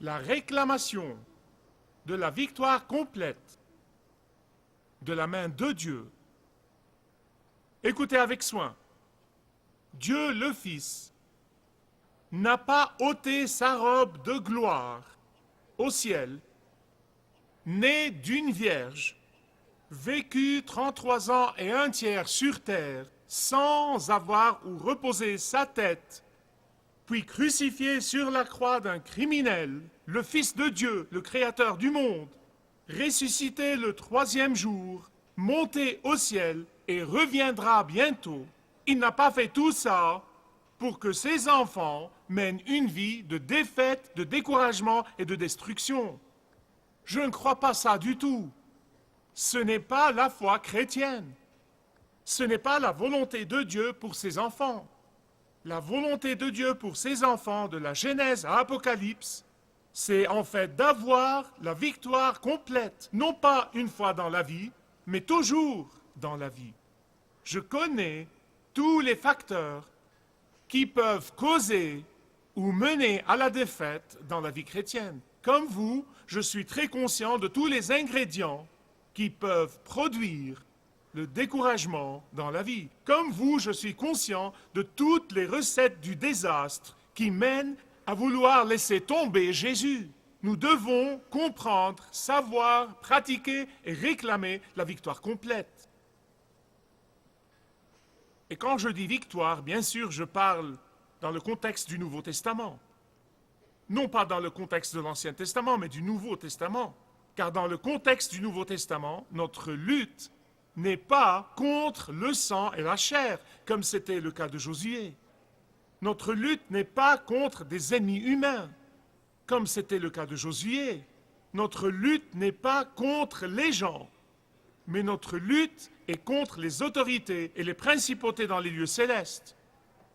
la réclamation de la victoire complète de la main de Dieu. Écoutez avec soin. Dieu le Fils n'a pas ôté sa robe de gloire au ciel, né d'une vierge, vécu 33 ans et un tiers sur terre, sans avoir où reposer sa tête, puis crucifié sur la croix d'un criminel, le Fils de Dieu, le Créateur du monde, ressuscité le 3e jour, monté au ciel et reviendra bientôt. Il n'a pas fait tout ça pour que ses enfants mènent une vie de défaite, de découragement et de destruction. Je ne crois pas ça du tout. Ce n'est pas la foi chrétienne. Ce n'est pas la volonté de Dieu pour ses enfants. La volonté de Dieu pour ses enfants, de la Genèse à Apocalypse, c'est en fait d'avoir la victoire complète, non pas une fois dans la vie, mais toujours dans la vie. Je connais tous les facteurs qui peuvent causer ou mener à la défaite dans la vie chrétienne. Comme vous, je suis très conscient de tous les ingrédients qui peuvent produire le découragement dans la vie. Comme vous, je suis conscient de toutes les recettes du désastre qui mènent à vouloir laisser tomber Jésus. Nous devons comprendre, savoir, pratiquer et réclamer la victoire complète. Et quand je dis victoire, bien sûr, je parle dans le contexte du Nouveau Testament. Non pas dans le contexte de l'Ancien Testament, mais du Nouveau Testament. Car dans le contexte du Nouveau Testament, notre lutte n'est pas contre le sang et la chair, comme c'était le cas de Josué. Notre lutte n'est pas contre des ennemis humains, comme c'était le cas de Josué. Notre lutte n'est pas contre les gens, mais notre lutte est contre les autorités et les principautés dans les lieux célestes.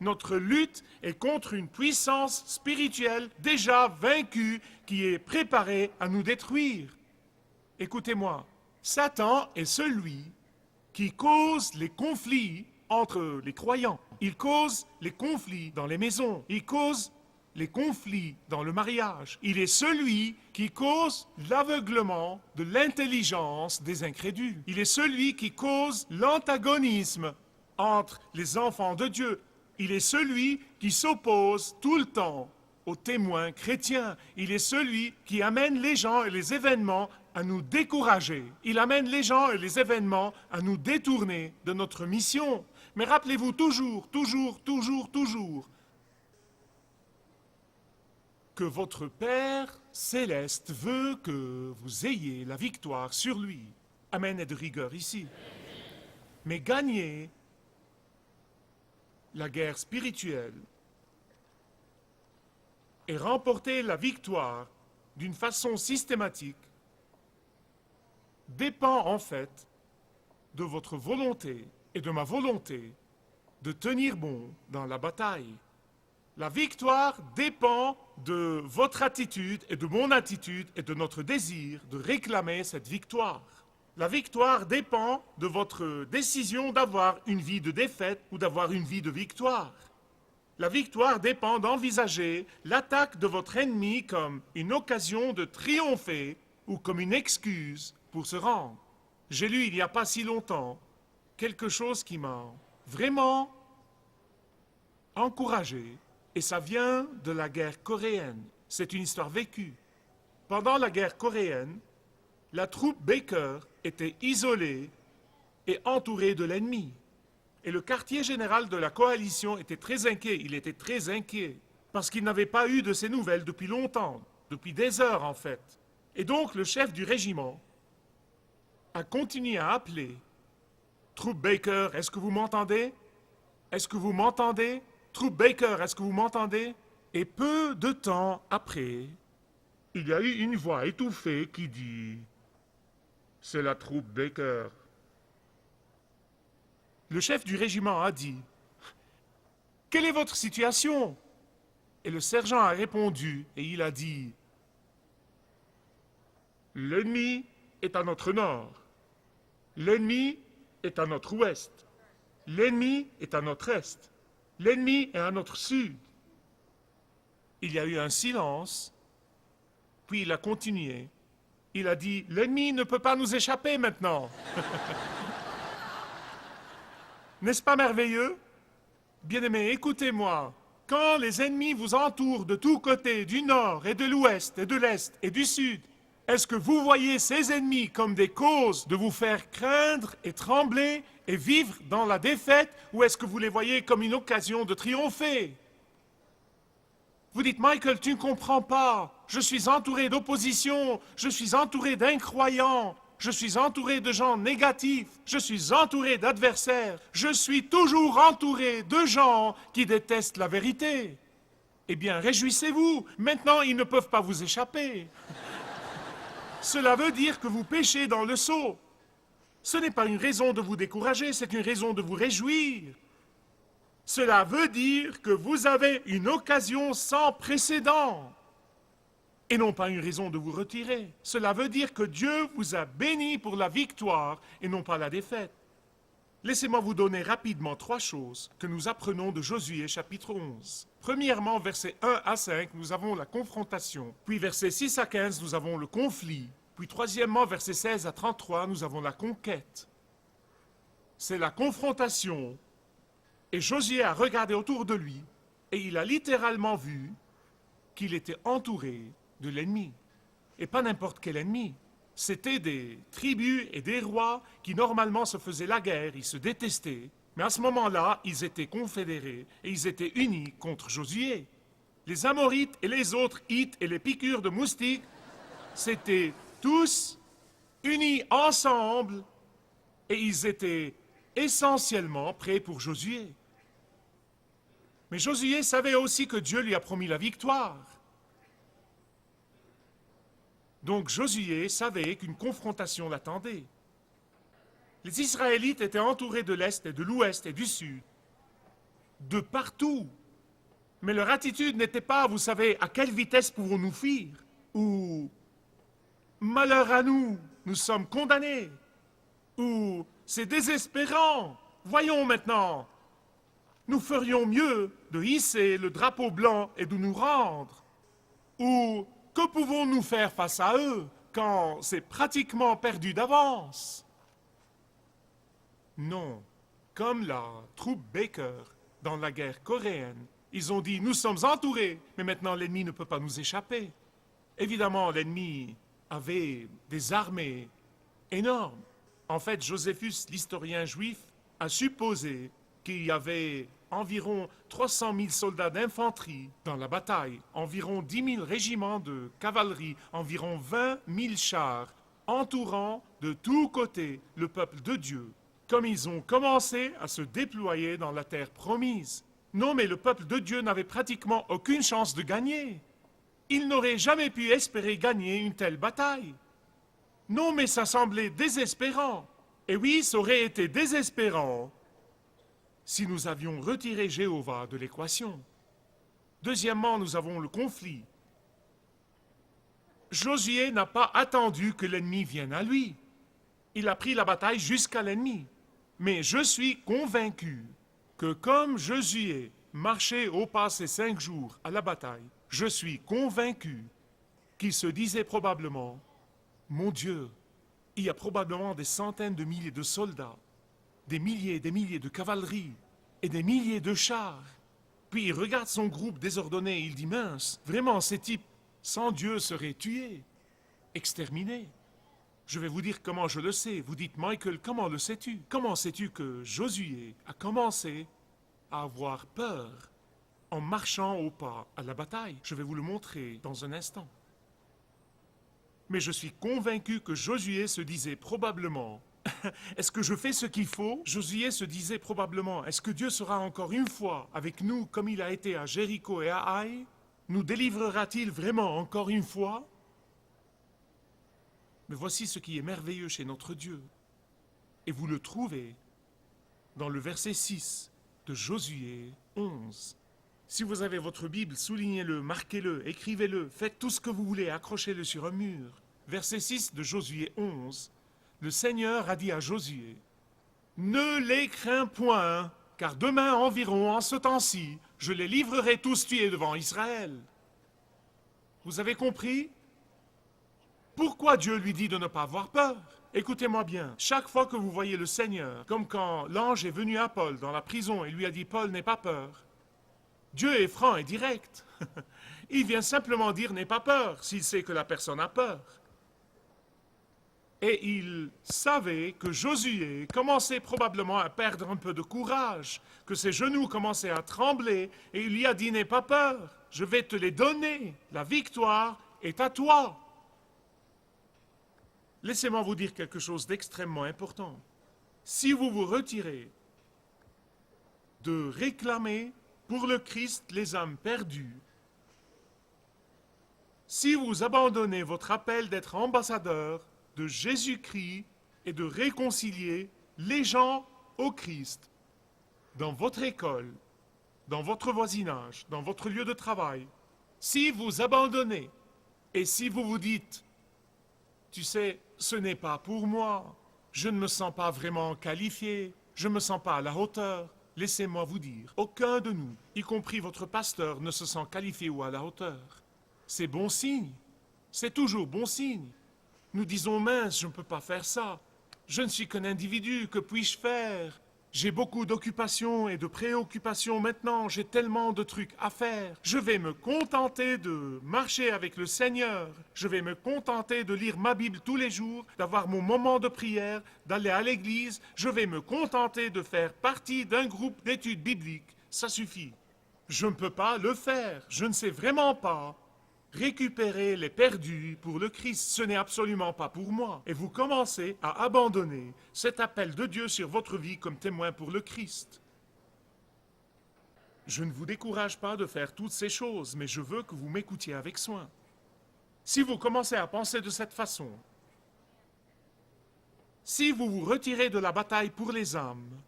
Notre lutte est contre une puissance spirituelle déjà vaincue qui est préparée à nous détruire. Écoutez-moi, Satan est celui qui cause les conflits entre les croyants. Il cause les conflits dans les maisons. Il cause les conflits dans le mariage. Il est celui qui cause l'aveuglement de l'intelligence des incrédules. Il est celui qui cause l'antagonisme entre les enfants de Dieu. Il est celui qui s'oppose tout le temps aux témoins chrétiens. Il est celui qui amène les gens et les événements à nous décourager. Il amène les gens et les événements à nous détourner de notre mission. Mais rappelez-vous toujours que votre Père céleste veut que vous ayez la victoire sur lui. Amen et de rigueur ici. Mais gagner la guerre spirituelle et remporter la victoire d'une façon systématique dépend en fait de votre volonté et de ma volonté de tenir bon dans la bataille. La victoire dépend de votre attitude et de mon attitude et de notre désir de réclamer cette victoire. La victoire dépend de votre décision d'avoir une vie de défaite ou d'avoir une vie de victoire. La victoire dépend d'envisager l'attaque de votre ennemi comme une occasion de triompher ou comme une excuse pour se rendre. J'ai lu il n'y a pas si longtemps quelque chose qui m'a vraiment encouragé, et ça vient de la guerre coréenne. C'est une histoire vécue. Pendant la guerre coréenne, la troupe Baker était isolée et entourée de l'ennemi. Et le quartier général de la coalition était très inquiet. Il était très inquiet parce qu'il n'avait pas eu de ces nouvelles depuis longtemps, depuis des heures en fait. Et donc le chef du régiment a continué à appeler. Troupe Baker, est-ce que vous m'entendez? Est-ce que vous m'entendez? Troupe Baker, est-ce que vous m'entendez? Et peu de temps après, il y a eu une voix étouffée qui dit « C'est la troupe Baker ». Le chef du régiment a dit « Quelle est votre situation ?» Et le sergent a répondu et il a dit « L'ennemi est à notre nord. L'ennemi est à notre ouest. L'ennemi est à notre est. L'ennemi est à notre sud. » Il y a eu un silence Puis il a continué. Il a dit, l'ennemi ne peut pas nous échapper maintenant. N'est-ce pas merveilleux? Bien-aimés, écoutez-moi. Quand les ennemis vous entourent de tous côtés, du nord et de l'ouest et de l'est et du sud, est-ce que vous voyez ces ennemis comme des causes de vous faire craindre et trembler et vivre dans la défaite, ou est-ce que vous les voyez comme une occasion de triompher? Vous dites, Michael, tu ne comprends pas. Je suis entouré d'opposition, je suis entouré d'incroyants, je suis entouré de gens négatifs, je suis entouré d'adversaires, je suis toujours entouré de gens qui détestent la vérité. Eh bien, réjouissez-vous, maintenant ils ne peuvent pas vous échapper. Cela veut dire que vous péchez dans le seau. Ce n'est pas une raison de vous décourager, c'est une raison de vous réjouir. Cela veut dire que vous avez une occasion sans précédent et non pas une raison de vous retirer. Cela veut dire que Dieu vous a béni pour la victoire et non pas la défaite. Laissez-moi vous donner rapidement 3 choses que nous apprenons de Josué chapitre 11. Premièrement, versets 1 à 5, nous avons la confrontation. Puis versets 6 à 15, nous avons le conflit. Puis troisièmement, versets 16 à 33, nous avons la conquête. C'est la confrontation. Et Josué a regardé autour de lui et il a littéralement vu qu'il était entouré de l'ennemi. Et pas n'importe quel ennemi. C'était des tribus et des rois qui normalement se faisaient la guerre, ils se détestaient. Mais à ce moment-là, ils étaient confédérés et ils étaient unis contre Josué. Les Amorites et les autres Hittes et les piqûres de moustiques, c'était tous unis ensemble et ils étaient essentiellement prêts pour Josué. Mais Josué savait aussi que Dieu lui a promis la victoire. Donc Josué savait qu'une confrontation l'attendait. Les Israélites étaient entourés de l'Est et de l'Ouest et du Sud, de partout. Mais leur attitude n'était pas, vous savez, à quelle vitesse pouvons-nous fuir? Ou malheur à nous, nous sommes condamnés. Ou c'est désespérant, voyons maintenant. Nous ferions mieux de hisser le drapeau blanc et de nous rendre. Ou que pouvons-nous faire face à eux quand c'est pratiquement perdu d'avance? Non, comme la troupe Baker dans la guerre coréenne, ils ont dit « Nous sommes entourés, mais maintenant l'ennemi ne peut pas nous échapper. » Évidemment, l'ennemi avait des armées énormes. En fait, Joséphus, l'historien juif, a supposé qu'il y avait environ 300 000 soldats d'infanterie dans la bataille, environ 10 000 régiments de cavalerie, environ 20 000 chars, entourant de tous côtés le peuple de Dieu, comme ils ont commencé à se déployer dans la terre promise. Non, mais le peuple de Dieu n'avait pratiquement aucune chance de gagner. Il n'aurait jamais pu espérer gagner une telle bataille. Non, mais ça semblait désespérant. Et oui, ça aurait été désespérant si nous avions retiré Jéhovah de l'équation. Deuxièmement, nous avons le conflit. Josué n'a pas attendu que l'ennemi vienne à lui. Il a pris la bataille jusqu'à l'ennemi. Mais je suis convaincu que comme Josué marchait au pas ces 5 jours à la bataille, je suis convaincu qu'il se disait probablement « Mon Dieu, il y a probablement des centaines de milliers de soldats, des milliers de cavaleries et des milliers de chars. » Puis il regarde son groupe désordonné et il dit « Mince, vraiment ces types, sans Dieu, seraient tués, exterminés. » Je vais vous dire comment je le sais. Vous dites « Michael, comment le sais-tu? Comment sais-tu que Josué a commencé à avoir peur en marchant au pas à la bataille? Je vais vous le montrer dans un instant. Mais je suis convaincu que Josué se disait probablement « Est-ce que je fais ce qu'il faut ?» Josué se disait probablement « Est-ce que Dieu sera encore une fois avec nous comme il a été à Jéricho et à Haï? Nous délivrera-t-il vraiment encore une fois ?» Mais voici ce qui est merveilleux chez notre Dieu. Et vous le trouvez dans le verset 6 de Josué 11. Si vous avez votre Bible, soulignez-le, marquez-le, écrivez-le, faites tout ce que vous voulez, accrochez-le sur un mur. Verset 6 de Josué 11. Le Seigneur a dit à Josué, « Ne les crains point, car demain environ, en ce temps-ci, je les livrerai tous tués devant Israël. » Vous avez compris? Pourquoi Dieu lui dit de ne pas avoir peur? Écoutez-moi bien, chaque fois que vous voyez le Seigneur, comme quand l'ange est venu à Paul dans la prison et lui a dit « Paul, n'aie pas peur », Dieu est franc et direct. Il vient simplement dire « n'aie pas peur » s'il sait que la personne a peur. Et il savait que Josué commençait probablement à perdre un peu de courage, que ses genoux commençaient à trembler, et il lui a dit « n'aie pas peur, je vais te les donner, la victoire est à toi ». Laissez-moi vous dire quelque chose d'extrêmement important. Si vous vous retirez de réclamer pour le Christ les âmes perdues, si vous abandonnez votre appel d'être ambassadeur de Jésus-Christ et de réconcilier les gens au Christ, dans votre école, dans votre voisinage, dans votre lieu de travail, si vous abandonnez et si vous vous dites « Tu sais, ce n'est pas pour moi, je ne me sens pas vraiment qualifié, je ne me sens pas à la hauteur », laissez-moi vous dire, aucun de nous, y compris votre pasteur, ne se sent qualifié ou à la hauteur. C'est bon signe, c'est toujours bon signe. Nous disons « mince, je ne peux pas faire ça, je ne suis qu'un individu, que puis-je faire ? J'ai beaucoup d'occupations et de préoccupations maintenant, j'ai tellement de trucs à faire. Je vais me contenter de marcher avec le Seigneur. Je vais me contenter de lire ma Bible tous les jours, d'avoir mon moment de prière, d'aller à l'église. Je vais me contenter de faire partie d'un groupe d'études bibliques. Ça suffit. Je ne peux pas le faire. Je ne sais vraiment pas récupérer les perdus pour le Christ, ce n'est absolument pas pour moi. Et vous commencez à abandonner cet appel de Dieu sur votre vie comme témoin pour le Christ. Je ne vous décourage pas de faire toutes ces choses, mais je veux que vous m'écoutiez avec soin. Si vous commencez à penser de cette façon, si vous vous retirez de la bataille pour les âmes,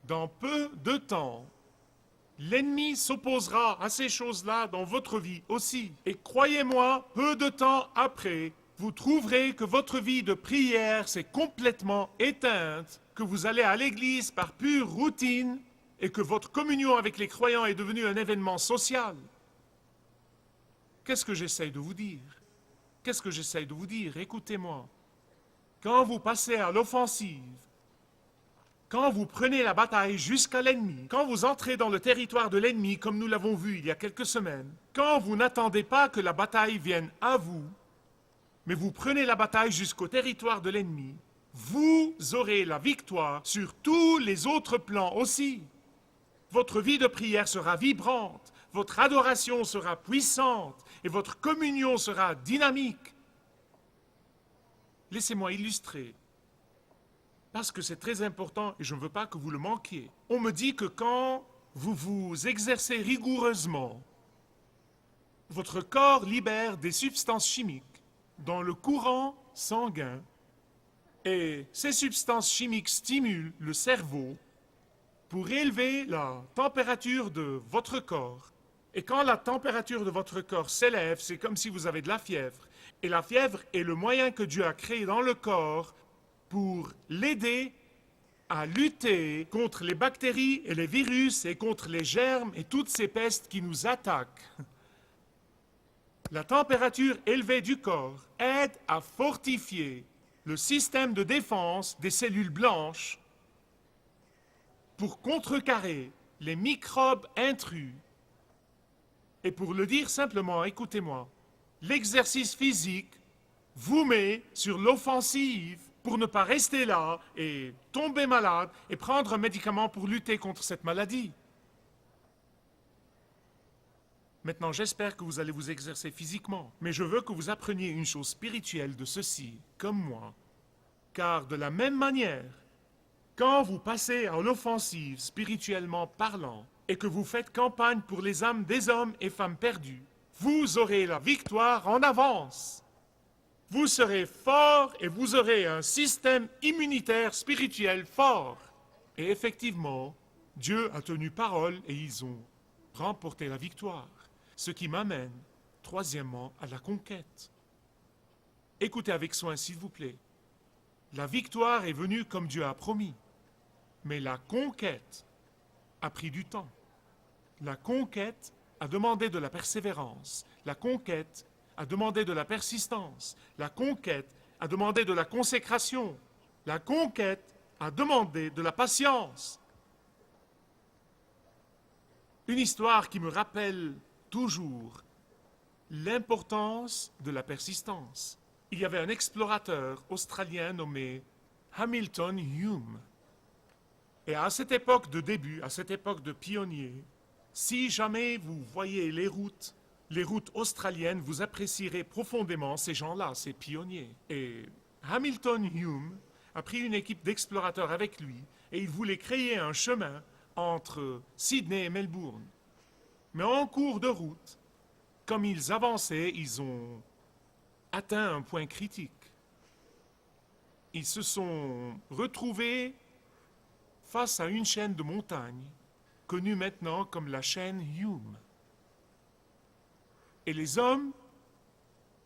dans peu de temps, l'ennemi s'opposera à ces choses-là dans votre vie aussi. Et croyez-moi, peu de temps après, vous trouverez que votre vie de prière s'est complètement éteinte, que vous allez à l'église par pure routine et que votre communion avec les croyants est devenue un événement social. Qu'est-ce que j'essaye de vous dire? Qu'est-ce que j'essaye de vous dire? Écoutez-moi. Quand vous passez à l'offensive, quand vous prenez la bataille jusqu'à l'ennemi, quand vous entrez dans le territoire de l'ennemi, comme nous l'avons vu il y a quelques semaines, quand vous n'attendez pas que la bataille vienne à vous, mais vous prenez la bataille jusqu'au territoire de l'ennemi, vous aurez la victoire sur tous les autres plans aussi. Votre vie de prière sera vibrante, votre adoration sera puissante et votre communion sera dynamique. Laissez-moi illustrer. Parce que c'est très important et je ne veux pas que vous le manquiez. On me dit que quand vous vous exercez rigoureusement, votre corps libère des substances chimiques dans le courant sanguin et ces substances chimiques stimulent le cerveau pour élever la température de votre corps. Et quand la température de votre corps s'élève, c'est comme si vous avez de la fièvre. Et la fièvre est le moyen que Dieu a créé dans le corps pour l'aider à lutter contre les bactéries et les virus et contre les germes et toutes ces pestes qui nous attaquent. La température élevée du corps aide à fortifier le système de défense des cellules blanches pour contrecarrer les microbes intrus. Et pour le dire simplement, écoutez-moi, l'exercice physique vous met sur l'offensive pour ne pas rester là et tomber malade et prendre un médicament pour lutter contre cette maladie. Maintenant, j'espère que vous allez vous exercer physiquement, mais je veux que vous appreniez une chose spirituelle de ceci, comme moi. Car de la même manière, quand vous passez à l'offensive spirituellement parlant et que vous faites campagne pour les âmes des hommes et femmes perdus, vous aurez la victoire en avance. Vous serez fort et vous aurez un système immunitaire spirituel fort. Et effectivement, Dieu a tenu parole et ils ont remporté la victoire. Ce qui m'amène, troisièmement, à la conquête. Écoutez avec soin, s'il vous plaît. La victoire est venue comme Dieu a promis. Mais la conquête a pris du temps. La conquête a demandé de la persévérance. La conquête a demandé de la persistance. La conquête a demandé de la consécration. La conquête a demandé de la patience. Une histoire qui me rappelle toujours l'importance de la persistance. Il y avait un explorateur australien nommé Hamilton Hume. Et à cette époque de début, à cette époque de pionnier, si jamais vous voyez les routes australiennes, vous apprécierez profondément ces gens-là, ces pionniers. Et Hamilton Hume a pris une équipe d'explorateurs avec lui et il voulait créer un chemin entre Sydney et Melbourne. Mais en cours de route, comme ils avançaient, ils ont atteint un point critique. Ils se sont retrouvés face à une chaîne de montagnes, connue maintenant comme la chaîne Hume. Et les hommes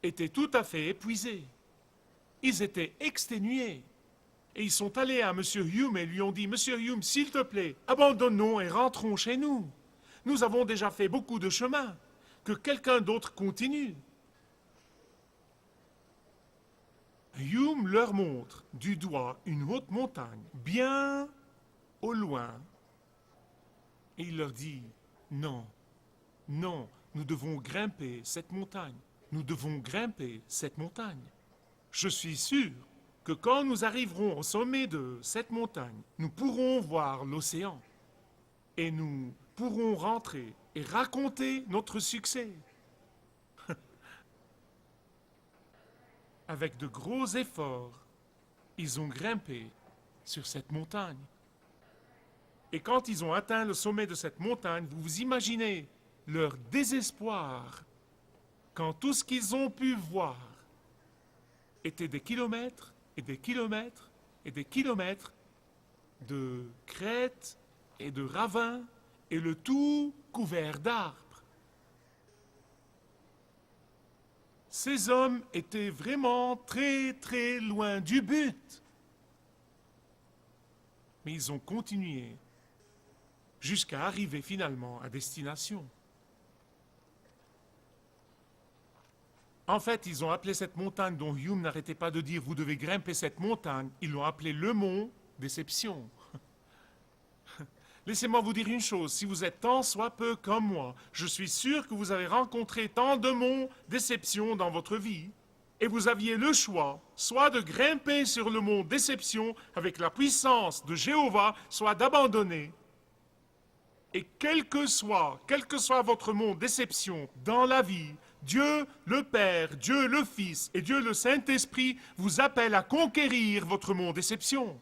étaient tout à fait épuisés. Ils étaient exténués. Et ils sont allés à M. Hume et lui ont dit « Monsieur Hume, s'il te plaît, abandonnons et rentrons chez nous. Nous avons déjà fait beaucoup de chemin. Que quelqu'un d'autre continue. » Hume leur montre du doigt une haute montagne, bien au loin. Et il leur dit « Non, non, nous devons grimper cette montagne. Nous devons grimper cette montagne. Je suis sûr que quand nous arriverons au sommet de cette montagne, nous pourrons voir l'océan et nous pourrons rentrer et raconter notre succès. » Avec de gros efforts, ils ont grimpé sur cette montagne. Et quand ils ont atteint le sommet de cette montagne, vous vous imaginez leur désespoir quand tout ce qu'ils ont pu voir était des kilomètres et des kilomètres et des kilomètres de crêtes et de ravins et le tout couvert d'arbres. Ces hommes étaient vraiment très très loin du but. Mais ils ont continué jusqu'à arriver finalement à destination. En fait, ils ont appelé cette montagne dont Hume n'arrêtait pas de dire « vous devez grimper cette montagne », ils l'ont appelée le mont Déception. Laissez-moi vous dire une chose, si vous êtes tant soit peu comme moi, je suis sûr que vous avez rencontré tant de monts Déception dans votre vie, et vous aviez le choix, soit de grimper sur le mont Déception avec la puissance de Jéhovah, soit d'abandonner. Et quel que soit votre mont Déception dans la vie, Dieu le Père, Dieu le Fils et Dieu le Saint-Esprit vous appellent à conquérir votre mont Déception.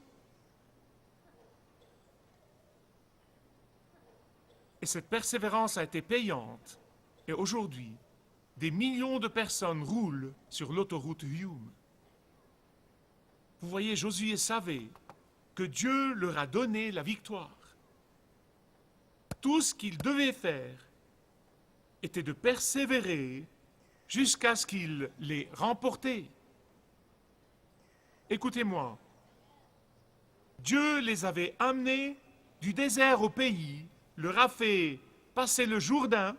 Et cette persévérance a été payante. Et aujourd'hui, des millions de personnes roulent sur l'autoroute Hume. Vous voyez, Josué savait que Dieu leur a donné la victoire. Tout ce qu'il devait faire était de persévérer jusqu'à ce qu'il l'ait remporté. Écoutez-moi, Dieu les avait amenés du désert au pays, leur a fait passer le Jourdain,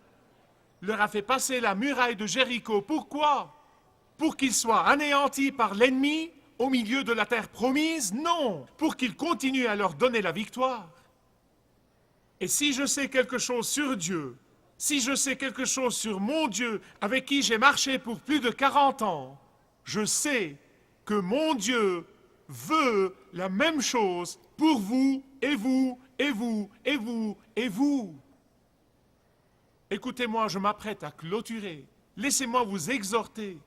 leur a fait passer la muraille de Jéricho. Pourquoi? Pour qu'ils soient anéantis par l'ennemi au milieu de la terre promise? Non, pour qu'ils continuent à leur donner la victoire. Et si je sais quelque chose sur Dieu, si je sais quelque chose sur mon Dieu avec qui j'ai marché pour plus de 40 ans, je sais que mon Dieu veut la même chose pour vous et vous et vous et vous et vous. Écoutez-moi, je m'apprête à clôturer. Laissez-moi vous exhorter.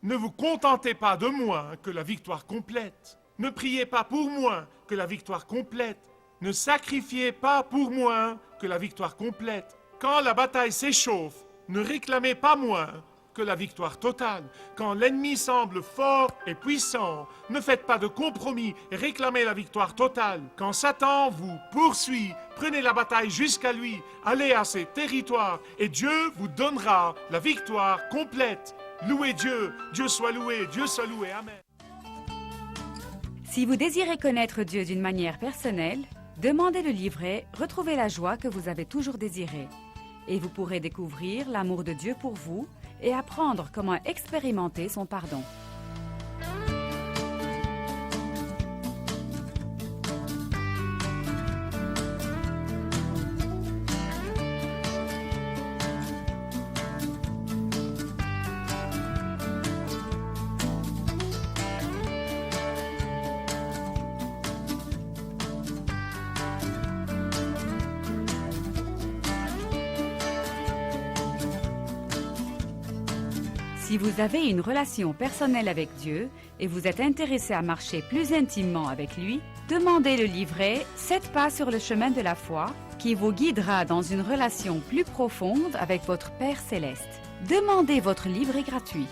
Ne vous contentez pas de moins que la victoire complète. Ne priez pas pour moins que la victoire complète. Ne sacrifiez pas pour moins que la victoire complète. Quand la bataille s'échauffe, ne réclamez pas moins que la victoire totale. Quand l'ennemi semble fort et puissant, ne faites pas de compromis et réclamez la victoire totale. Quand Satan vous poursuit, prenez la bataille jusqu'à lui, allez à ses territoires et Dieu vous donnera la victoire complète. Louez Dieu, Dieu soit loué, Amen. Si vous désirez connaître Dieu d'une manière personnelle, demandez le livret « Retrouvez la joie que vous avez toujours désirée » et vous pourrez découvrir l'amour de Dieu pour vous et apprendre comment expérimenter son pardon. Si vous avez une relation personnelle avec Dieu et vous êtes intéressé à marcher plus intimement avec lui, demandez le livret « 7 pas sur le chemin de la foi » qui vous guidera dans une relation plus profonde avec votre Père Céleste. Demandez votre livret gratuit.